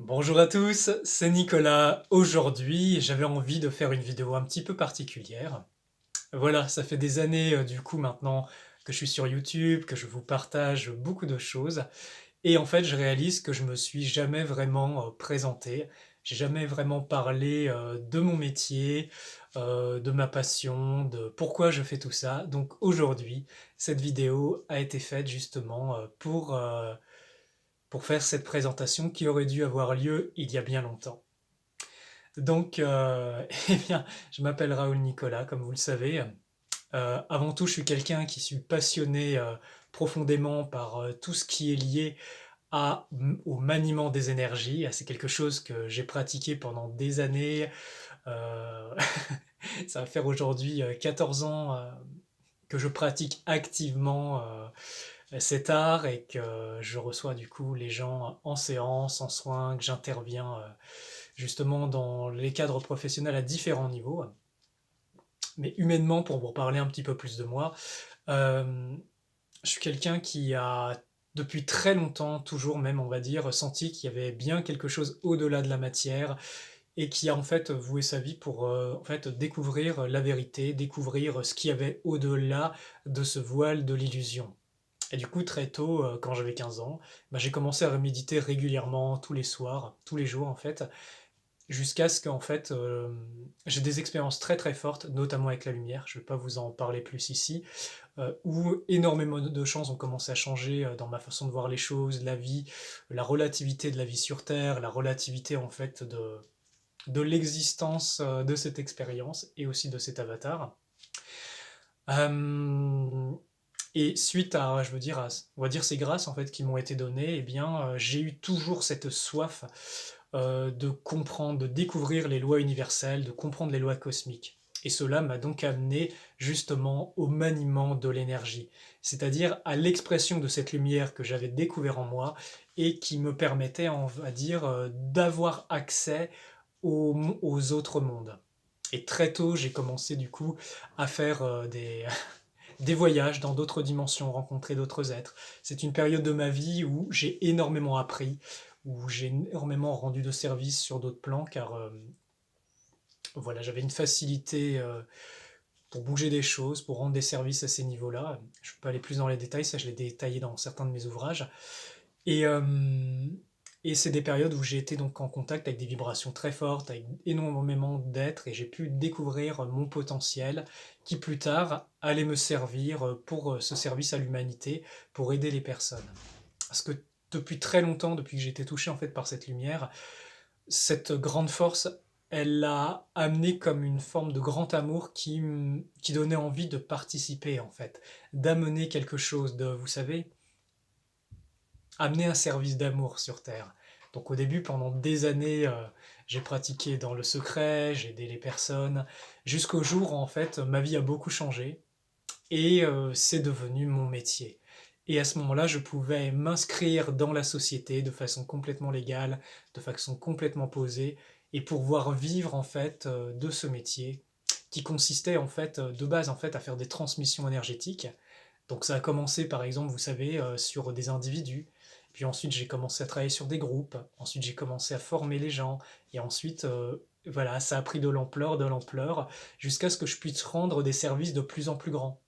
Bonjour à tous, c'est Nicolas. Aujourd'hui, j'avais envie de faire une vidéo un petit peu particulière. Voilà, ça fait des années du coup maintenant que je suis sur YouTube, que je vous partage beaucoup de choses. Et en fait, je réalise que je me suis jamais vraiment présenté. J'ai jamais vraiment parlé de mon métier, de ma passion, de pourquoi je fais tout ça. Donc aujourd'hui, cette vidéo a été faite justement pour faire cette présentation qui aurait dû avoir lieu il y a bien longtemps. Donc, eh bien, je m'appelle Raoul Nicolas, comme vous le savez. Avant tout, je suis quelqu'un qui suis passionné profondément par tout ce qui est lié au maniement des énergies. C'est quelque chose que j'ai pratiqué pendant des années. Euh, Ça va faire aujourd'hui 14 ans que je pratique activement cet art et que je reçois du coup les gens en séance, en soins, que j'interviens justement dans les cadres professionnels à différents niveaux. Mais humainement, pour vous parler un petit peu plus de moi, euh, je suis quelqu'un qui a depuis très longtemps, toujours même on va dire, senti qu'il y avait bien quelque chose au-delà de la matière et qui a en fait voué sa vie pour en fait découvrir la vérité, découvrir ce qu'il y avait au-delà de ce voile de l'illusion. Et du coup, très tôt, quand j'avais 15 ans, bah, j'ai commencé à méditer régulièrement, tous les soirs, tous les jours en fait, jusqu'à ce qu'en fait, j'ai des expériences très très fortes, notamment avec la lumière, je ne vais pas vous en parler plus ici, où énormément de choses ont commencé à changer dans ma façon de voir les choses, la vie, la relativité de la vie sur Terre, la relativité en fait de l'existence de cette expérience et aussi de cet avatar. Euh, et suite à, je veux dire, on va dire ces grâces en fait qui m'ont été données, eh bien, j'ai eu toujours cette soif de comprendre, de découvrir les lois universelles, de comprendre les lois cosmiques. Et cela m'a donc amené justement au maniement de l'énergie, c'est-à-dire à l'expression de cette lumière que j'avais découvert en moi et qui me permettait, on va dire, d'avoir accès aux autres mondes. Et très tôt, j'ai commencé du coup à faire des voyages dans d'autres dimensions, rencontrer d'autres êtres. C'est une période de ma vie où j'ai énormément appris, où j'ai énormément rendu de services sur d'autres plans, car voilà, j'avais une facilité pour bouger des choses, pour rendre des services à ces niveaux-là. Je ne peux pas aller plus dans les détails, ça je l'ai détaillé dans certains de mes ouvrages. Et, euh, et c'est des périodes où j'ai été donc en contact avec des vibrations très fortes, avec énormément d'êtres, et j'ai pu découvrir mon potentiel qui plus tard allait me servir pour ce service à l'humanité, pour aider les personnes. Parce que depuis très longtemps, depuis que j'ai été touché en fait par cette lumière, cette grande force, elle l'a amené comme une forme de grand amour qui donnait envie de participer en fait, d'amener quelque chose, de, vous savez, amener un service d'amour sur Terre. Donc au début, pendant des années, j'ai pratiqué dans le secret, j'ai aidé les personnes, jusqu'au jour où en fait ma vie a beaucoup changé et c'est devenu mon métier. Et à ce moment-là, je pouvais m'inscrire dans la société de façon complètement légale, de façon complètement posée, et pouvoir vivre en fait de ce métier qui consistait en fait de base en fait à faire des transmissions énergétiques. Donc ça a commencé par exemple, vous savez, sur des individus. Puis ensuite j'ai commencé à travailler sur des groupes. Ensuite j'ai commencé à former les gens. Et ensuite, voilà, ça a pris de l'ampleur, jusqu'à ce que je puisse rendre des services de plus en plus grands.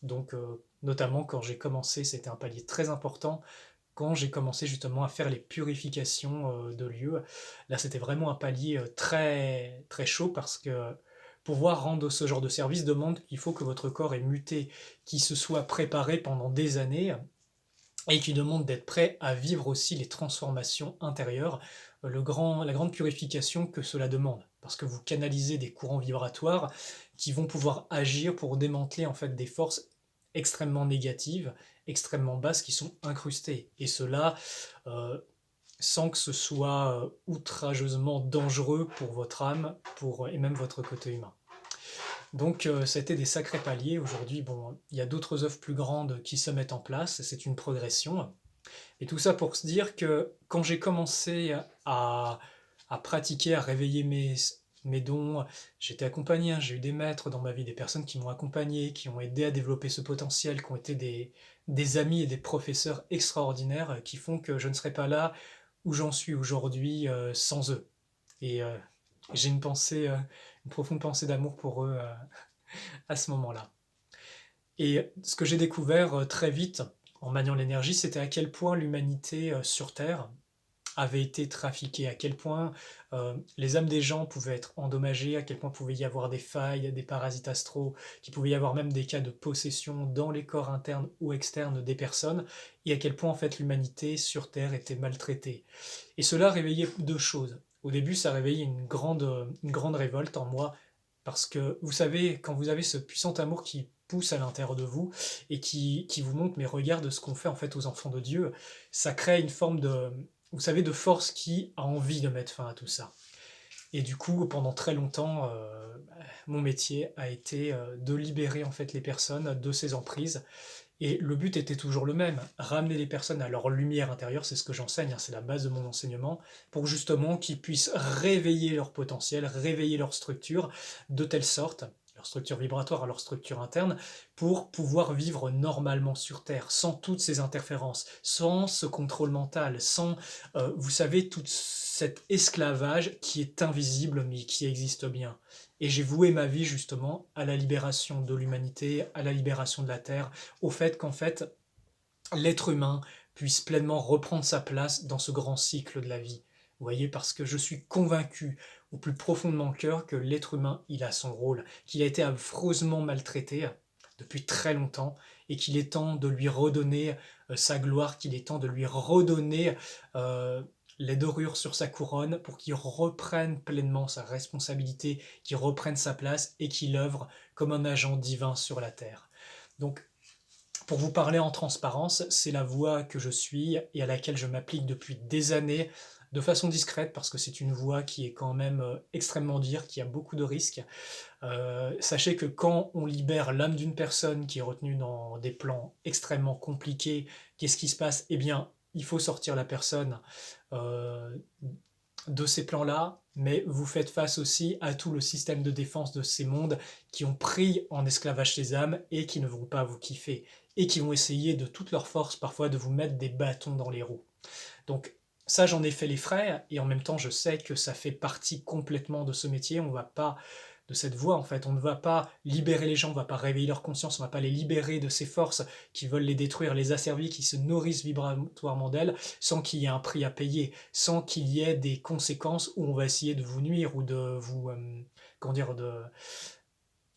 Donc notamment quand j'ai commencé, c'était un palier très important. Quand j'ai commencé justement à faire les purifications de lieux, là c'était vraiment un palier très très chaud parce que pouvoir rendre ce genre de service demande qu'il faut que votre corps ait muté, qu'il se soit préparé pendant des années et qui demande d'être prêt à vivre aussi les transformations intérieures, la grande purification que cela demande. Parce que vous canalisez des courants vibratoires qui vont pouvoir agir pour démanteler en fait des forces extrêmement négatives, extrêmement basses qui sont incrustées. Et cela euh, sans que ce soit outrageusement dangereux pour votre âme et même votre côté humain. Donc ça a été des sacrés paliers. Aujourd'hui, bon, il y a d'autres œuvres plus grandes qui se mettent en place, c'est une progression. Et tout ça pour se dire que quand j'ai commencé à pratiquer, à réveiller mes dons, j'étais accompagné, hein, j'ai eu des maîtres dans ma vie, des personnes qui m'ont accompagné, qui ont aidé à développer ce potentiel, qui ont été des amis et des professeurs extraordinaires qui font que je ne serais pas là où j'en suis aujourd'hui sans eux. Et j'ai une profonde pensée d'amour pour eux à ce moment-là. Et ce que j'ai découvert très vite en maniant l'énergie, c'était à quel point l'humanité sur Terre avait été trafiquée, à quel point les âmes des gens pouvaient être endommagées, à quel point pouvait y avoir des failles, des parasites astraux, qu'il pouvait y avoir même des cas de possession dans les corps internes ou externes des personnes, et à quel point en fait l'humanité sur Terre était maltraitée. Et cela réveillait deux choses. Au début, ça réveillait une grande révolte en moi, parce que vous savez, quand vous avez ce puissant amour qui pousse à l'intérieur de vous et qui vous montre, mais regarde ce qu'on fait en fait aux enfants de Dieu, ça crée une forme de, vous savez, de force qui a envie de mettre fin à tout ça. Et du coup, pendant très longtemps, mon métier a été de libérer en fait les personnes de ces emprises. Et le but était toujours le même, ramener les personnes à leur lumière intérieure, c'est ce que j'enseigne, hein, c'est la base de mon enseignement, pour justement qu'ils puissent réveiller leur potentiel, réveiller leur structure, de telle sorte, leur structure vibratoire, leur structure interne, pour pouvoir vivre normalement sur Terre, sans toutes ces interférences, sans ce contrôle mental, sans, vous savez, tout cet esclavage qui est invisible mais qui existe bien. Et j'ai voué ma vie justement à la libération de l'humanité, à la libération de la Terre, au fait qu'en fait, l'être humain puisse pleinement reprendre sa place dans ce grand cycle de la vie. Vous voyez, parce que je suis convaincu au plus profond de mon cœur que l'être humain, il a son rôle, qu'il a été affreusement maltraité depuis très longtemps et qu'il est temps de lui redonner sa gloire, qu'il est temps de lui redonner euh, les dorures sur sa couronne pour qu'il reprenne pleinement sa responsabilité, qu'il reprenne sa place et qu'il œuvre comme un agent divin sur la terre. Donc pour vous parler en transparence, c'est la voie que je suis et à laquelle je m'applique depuis des années, de façon discrète, parce que c'est une voie qui est quand même extrêmement dure, qui a beaucoup de risques. Sachez que quand on libère l'âme d'une personne qui est retenue dans des plans extrêmement compliqués, qu'est-ce qui se passe? Eh bien, il faut sortir la personne euh, de ces plans-là, mais vous faites face aussi à tout le système de défense de ces mondes qui ont pris en esclavage ces âmes et qui ne vont pas vous kiffer et qui vont essayer de toute leur force parfois de vous mettre des bâtons dans les roues. Donc ça, j'en ai fait les frais et en même temps, je sais que ça fait partie complètement de ce métier. On va pas de cette voie en fait, on ne va pas libérer les gens, on ne va pas réveiller leur conscience, on ne va pas les libérer de ces forces qui veulent les détruire, les asservir, qui se nourrissent vibratoirement d'elles, sans qu'il y ait un prix à payer, sans qu'il y ait des conséquences où on va essayer de vous nuire ou de vous, comment dire,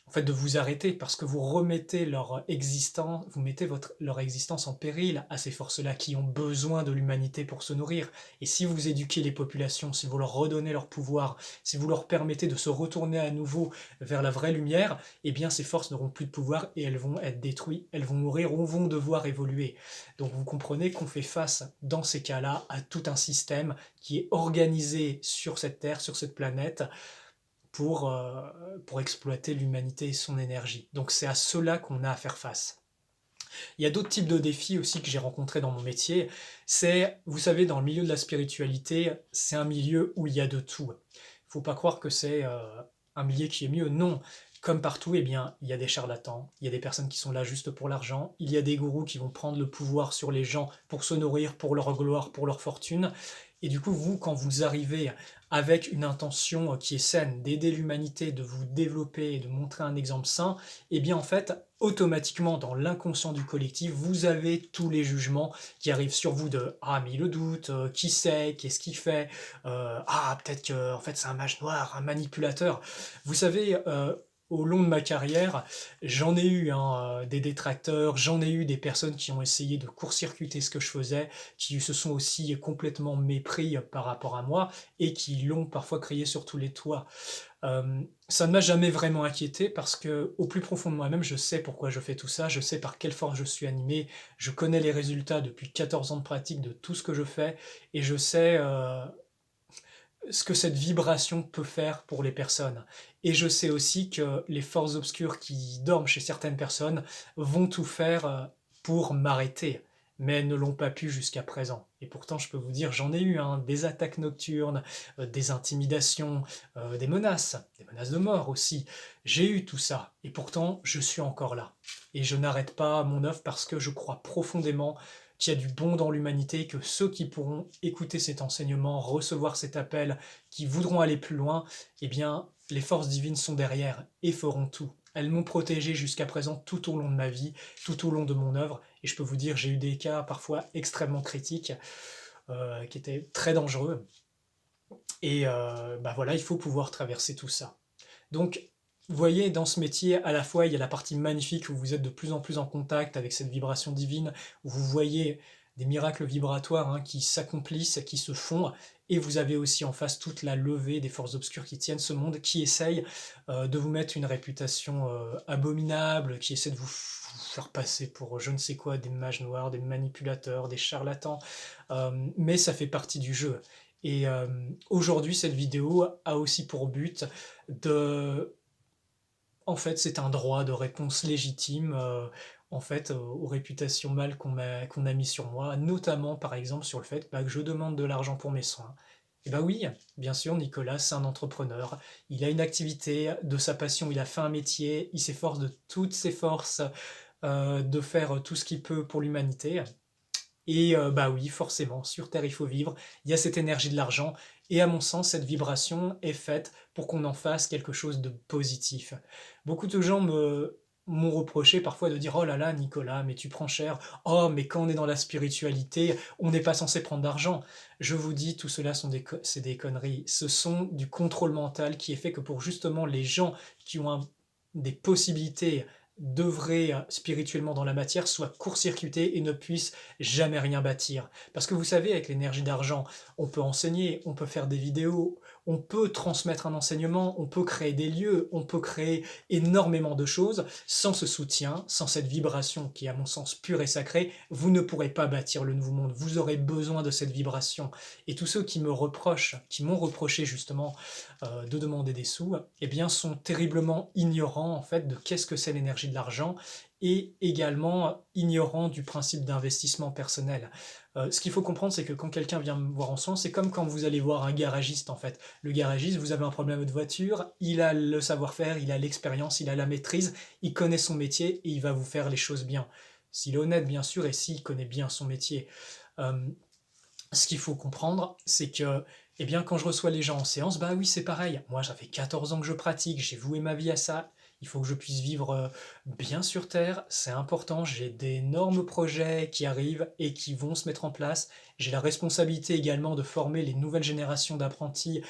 en fait, de vous arrêter parce que vous remettez leur existence, vous mettez leur existence en péril à ces forces-là qui ont besoin de l'humanité pour se nourrir. Et si vous éduquez les populations, si vous leur redonnez leur pouvoir, si vous leur permettez de se retourner à nouveau vers la vraie lumière, eh bien ces forces n'auront plus de pouvoir et elles vont être détruites, elles vont mourir ou vont devoir évoluer. Donc vous comprenez qu'on fait face dans ces cas-là à tout un système qui est organisé sur cette Terre, sur cette planète, pour exploiter l'humanité et son énergie. Donc c'est à cela qu'on a à faire face. Il y a d'autres types de défis aussi que j'ai rencontrés dans mon métier. C'est, vous savez, dans le milieu de la spiritualité, c'est un milieu où il y a de tout. Il ne faut pas croire que c'est un milieu qui est mieux. Non, comme partout, eh bien, il y a des charlatans, il y a des personnes qui sont là juste pour l'argent, il y a des gourous qui vont prendre le pouvoir sur les gens pour se nourrir, pour leur gloire, pour leur fortune. Et du coup, vous, quand vous arrivez avec une intention qui est saine, d'aider l'humanité, de vous développer et de montrer un exemple sain, eh bien en fait, automatiquement, dans l'inconscient du collectif, vous avez tous les jugements qui arrivent sur vous de «Ah, mais il le doute, qui sait, qu'est-ce qu'il fait Ah, peut-être que en fait, c'est un mage noir, un manipulateur». Vous savez, au long de ma carrière, j'en ai eu hein, des détracteurs, j'en ai eu des personnes qui ont essayé de court-circuiter ce que je faisais, qui se sont aussi complètement mépris par rapport à moi et qui l'ont parfois crié sur tous les toits. Ça ne m'a jamais vraiment inquiété parce que au plus profond de moi-même, je sais pourquoi je fais tout ça, je sais par quelle force je suis animé, je connais les résultats depuis 14 ans de pratique de tout ce que je fais et je sais ce que cette vibration peut faire pour les personnes. Et je sais aussi que les forces obscures qui dorment chez certaines personnes vont tout faire pour m'arrêter, mais elles ne l'ont pas pu jusqu'à présent. Et pourtant, je peux vous dire, j'en ai eu hein, des attaques nocturnes, des intimidations, des menaces de mort aussi. J'ai eu tout ça, et pourtant, je suis encore là. Et je n'arrête pas mon œuvre parce que je crois profondément qu'il y a du bon dans l'humanité, que ceux qui pourront écouter cet enseignement, recevoir cet appel, qui voudront aller plus loin, eh bien, les forces divines sont derrière et feront tout. Elles m'ont protégé jusqu'à présent tout au long de ma vie, tout au long de mon œuvre, et je peux vous dire, j'ai eu des cas parfois extrêmement critiques, qui étaient très dangereux, et bah voilà, il faut pouvoir traverser tout ça. Donc, vous voyez, dans ce métier, à la fois, il y a la partie magnifique où vous êtes de plus en plus en contact avec cette vibration divine, où vous voyez des miracles vibratoires hein, qui s'accomplissent, qui se font, et vous avez aussi en face toute la levée des forces obscures qui tiennent ce monde, qui essayent de vous mettre une réputation abominable, qui essaient de vous faire passer pour je ne sais quoi, des mages noirs, des manipulateurs, des charlatans, mais ça fait partie du jeu. Et aujourd'hui, cette vidéo a aussi pour but de... En fait, c'est un droit de réponse légitime, en fait, aux réputations mal qu'on a mis sur moi, notamment, par exemple, sur le fait, bah, que je demande de l'argent pour mes soins. Et bah oui, bien sûr, Nicolas, c'est un entrepreneur. Il a une activité, de sa passion, il a fait un métier, il s'efforce de toutes ses forces, de faire tout ce qu'il peut pour l'humanité. Et bah oui, forcément, sur Terre, il faut vivre. Il y a cette énergie de l'argent. Et à mon sens, cette vibration est faite pour qu'on en fasse quelque chose de positif. Beaucoup de gens m'ont reproché parfois de dire oh là là, Nicolas, mais tu prends cher. Oh, mais quand on est dans la spiritualité, on n'est pas censé prendre d'argent. Je vous dis, tout cela c'est des conneries. Ce sont du contrôle mental qui est fait que pour justement les gens qui ont des possibilités d'œuvrer spirituellement dans la matière soient court-circuités et ne puissent jamais rien bâtir. Parce que vous savez, avec l'énergie d'argent, on peut enseigner, on peut faire des vidéos, on peut transmettre un enseignement, on peut créer des lieux, on peut créer énormément de choses. Sans ce soutien, sans cette vibration qui est à mon sens pure et sacrée, vous ne pourrez pas bâtir le nouveau monde. Vous aurez besoin de cette vibration. Et tous ceux qui me reprochent, qui m'ont reproché justement de demander des sous, eh bien sont terriblement ignorants en fait de qu'est-ce que c'est l'énergie de l'argent et également ignorants du principe d'investissement personnel. Ce qu'il faut comprendre, c'est que quand quelqu'un vient me voir en soins, c'est comme quand vous allez voir un garagiste en fait. Le garagiste, vous avez un problème de voiture, il a le savoir-faire, il a l'expérience, il a la maîtrise, il connaît son métier et il va vous faire les choses bien. S'il est honnête bien sûr et s'il connaît bien son métier. Euh, Ce qu'il faut comprendre, c'est que, eh bien, quand je reçois les gens en séance, bah oui, c'est pareil. Moi, ça fait 14 ans que je pratique, j'ai voué ma vie à ça. Il faut que je puisse vivre bien sur Terre, c'est important. J'ai d'énormes projets qui arrivent et qui vont se mettre en place. J'ai la responsabilité également de former les nouvelles générations d'apprentis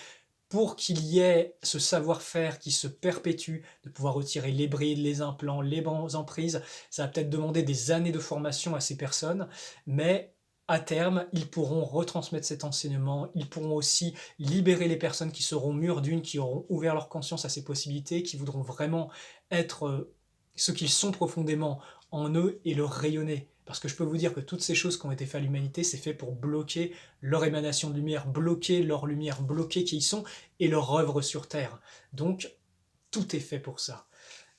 pour qu'il y ait ce savoir-faire qui se perpétue, de pouvoir retirer les brides, les implants, les emprises. Ça va peut-être demander des années de formation à ces personnes, mais à terme, ils pourront retransmettre cet enseignement, ils pourront aussi libérer les personnes qui seront mûres d'une, qui auront ouvert leur conscience à ces possibilités, qui voudront vraiment être ce qu'ils sont profondément en eux et le rayonner. Parce que je peux vous dire que toutes ces choses qui ont été faites à l'humanité, c'est fait pour bloquer leur émanation de lumière, bloquer leur lumière, bloquer qui ils sont et leur œuvre sur Terre. Donc, tout est fait pour ça.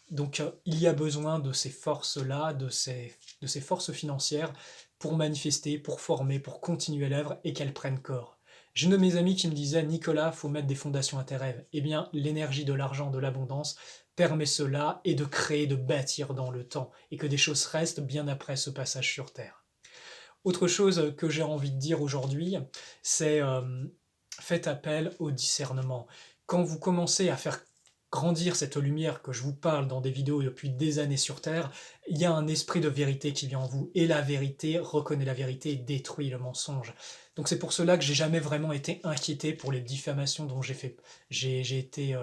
Donc, il y a besoin de ces forces-là, de ces forces financières pour manifester, pour former, pour continuer l'œuvre et qu'elles prennent corps. J'ai une de mes amis qui me disait Nicolas, faut mettre des fondations à tes rêves. Eh bien, l'énergie de l'argent, de l'abondance permet cela et de créer, de bâtir dans le temps et que des choses restent bien après ce passage sur Terre. Autre chose que j'ai envie de dire aujourd'hui, c'est faites appel au discernement. Quand vous commencez à faire grandir cette lumière que je vous parle dans des vidéos depuis des années sur Terre, il y a un esprit de vérité qui vient en vous. Et la vérité reconnaît la vérité et détruit le mensonge. Donc c'est pour cela que j'ai jamais vraiment été inquiété pour les diffamations dont j'ai été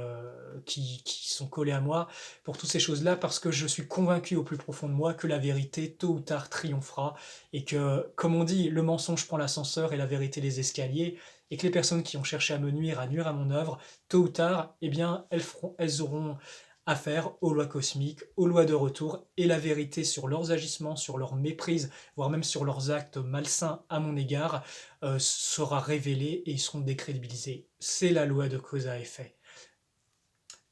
qui sont collées à moi pour toutes ces choses-là parce que je suis convaincu au plus profond de moi que la vérité tôt ou tard triomphera et que comme on dit le mensonge prend l'ascenseur et la vérité les escaliers et que les personnes qui ont cherché à me nuire à mon œuvre tôt ou tard eh bien elles auront affaire aux lois cosmiques, aux lois de retour, et la vérité sur leurs agissements, sur leur méprise, voire même sur leurs actes malsains à mon égard, sera révélée et ils seront décrédibilisés. C'est la loi de cause à effet.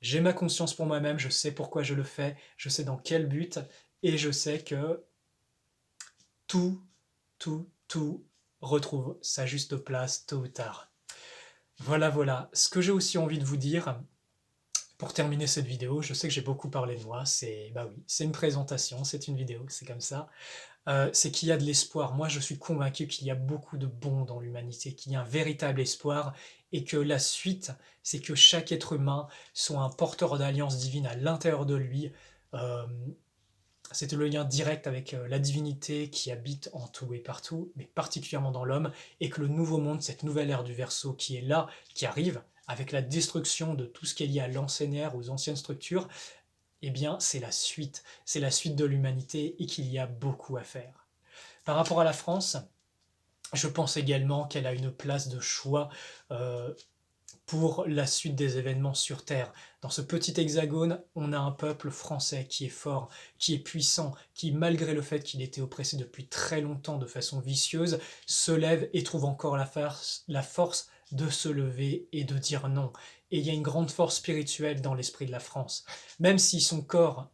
J'ai ma conscience pour moi-même, je sais pourquoi je le fais, je sais dans quel but, et je sais que tout, tout retrouve sa juste place tôt ou tard. Voilà, voilà. Ce que j'ai aussi envie de vous dire, pour terminer cette vidéo, je sais que j'ai beaucoup parlé de moi, c'est bah oui, c'est une présentation, c'est une vidéo, c'est comme ça. c'est qu'il y a de l'espoir. Moi, je suis convaincu qu'il y a beaucoup de bon dans l'humanité, qu'il y a un véritable espoir et que la suite, c'est que chaque être humain soit un porteur d'alliance divine à l'intérieur de lui. Hem, C'était le lien direct avec, la divinité qui habite en tout et partout, mais particulièrement dans l'homme, et que le nouveau monde, cette nouvelle ère du Verseau qui est là, qui arrive, avec la destruction de tout ce qui est lié à l'ancienne ère, aux anciennes structures, eh bien, c'est la suite. C'est la suite de l'humanité et qu'il y a beaucoup à faire. Par rapport à la France, je pense également qu'elle a une place de choix euh, pour la suite des événements sur Terre. Dans ce petit hexagone, on a un peuple français qui est fort, qui est puissant, qui, malgré le fait qu'il était oppressé depuis très longtemps de façon vicieuse, se lève et trouve encore la force de se lever et de dire non. Et il y a une grande force spirituelle dans l'esprit de la France. Même si son corps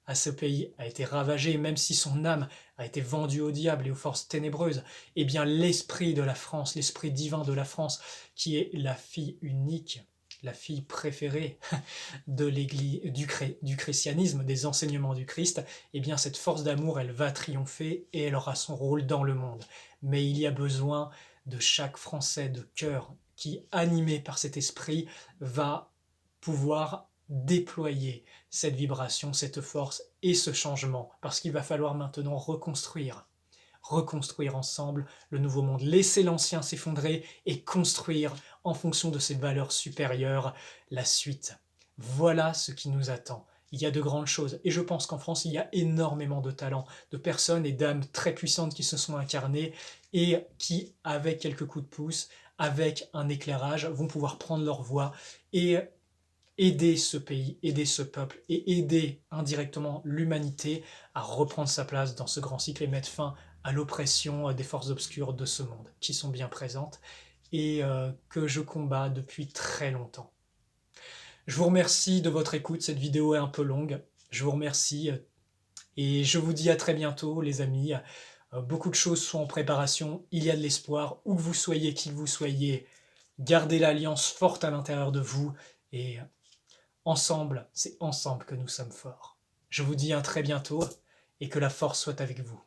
à ce pays a été ravagé, même si son âme a été vendue au diable et aux forces ténébreuses, eh bien l'esprit de la France, l'esprit divin de la France, qui est la fille unique, la fille préférée de l'Église, du christianisme, des enseignements du Christ, eh bien cette force d'amour, elle va triompher et elle aura son rôle dans le monde. Mais il y a besoin de chaque Français de cœur qui, animé par cet esprit, va pouvoir déployer cette vibration, cette force et ce changement, parce qu'il va falloir maintenant reconstruire ensemble le nouveau monde, laisser l'ancien s'effondrer et construire en fonction de ses valeurs supérieures la suite. Voilà ce qui nous attend. Il y a de grandes choses et je pense qu'en France, il y a énormément de talents, de personnes et d'âmes très puissantes qui se sont incarnées et qui, avec quelques coups de pouce, avec un éclairage, vont pouvoir prendre leur voix et aider ce pays, aider ce peuple et aider indirectement l'humanité à reprendre sa place dans ce grand cycle et mettre fin à l'oppression des forces obscures de ce monde, qui sont bien présentes et que je combats depuis très longtemps. Je vous remercie de votre écoute, cette vidéo est un peu longue, je vous remercie et je vous dis à très bientôt les amis. Beaucoup de choses sont en préparation, il y a de l'espoir, où que vous soyez, qui que vous soyez, gardez l'alliance forte à l'intérieur de vous et ensemble, c'est ensemble que nous sommes forts. Je vous dis à très bientôt et que la force soit avec vous.